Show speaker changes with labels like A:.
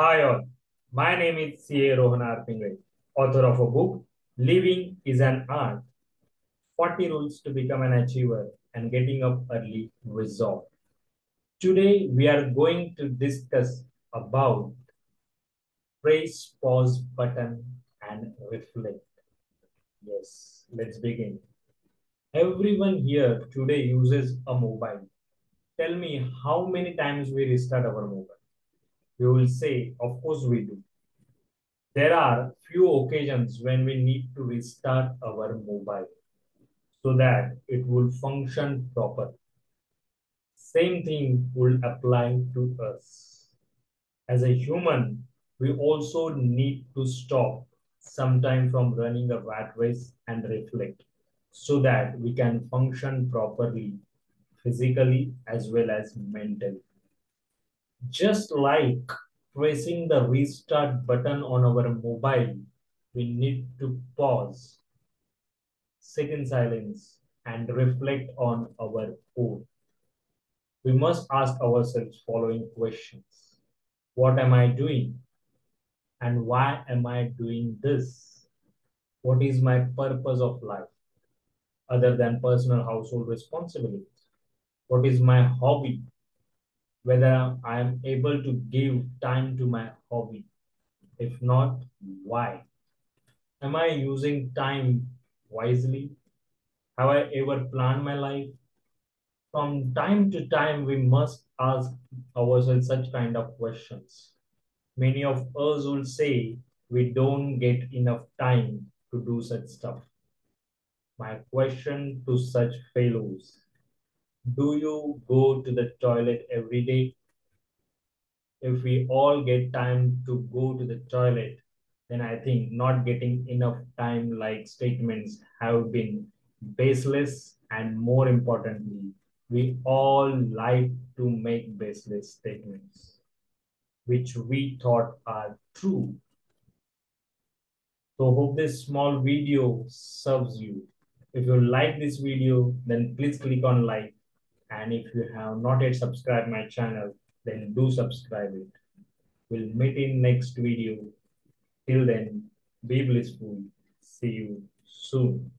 A: Hi all, my name is C.A. Rohan Arpingre, author of a book, Living is an Art, 40 Rules to Become an Achiever and Getting Up Early Resolve. Today we are going to discuss about press pause button and reflect. Yes, let's begin. Everyone here today uses a mobile. Tell me how many times we restart our mobile. You will say, of course we do. There are few occasions when we need to restart our mobile so that it will function properly. Same thing will apply to us. As a human, we also need to stop sometime from running a rat race and reflect so that we can function properly physically as well as mentally. Just like pressing the restart button on our mobile, we need to pause, sit in silence, and reflect on our own. We must ask ourselves following questions. What am I doing? And why am I doing this? What is my purpose of life other than personal household responsibilities? What is my hobby? Whether I am able to give time to my hobby. If not, why? Am I using time wisely? Have I ever planned my life? From time to time, we must ask ourselves such kind of questions. Many of us will say we don't get enough time to do such stuff. My question to such fellows, do you go to the toilet every day? If we all get time to go to the toilet, then I think not getting enough time like statements have been baseless, and more importantly, we all like to make baseless statements which we thought are true. So hope this small video serves you. If you like this video, then please click on like, and if you have not yet subscribed my channel, then do subscribe it. We'll meet in next video. Till then, be blissful. See you soon.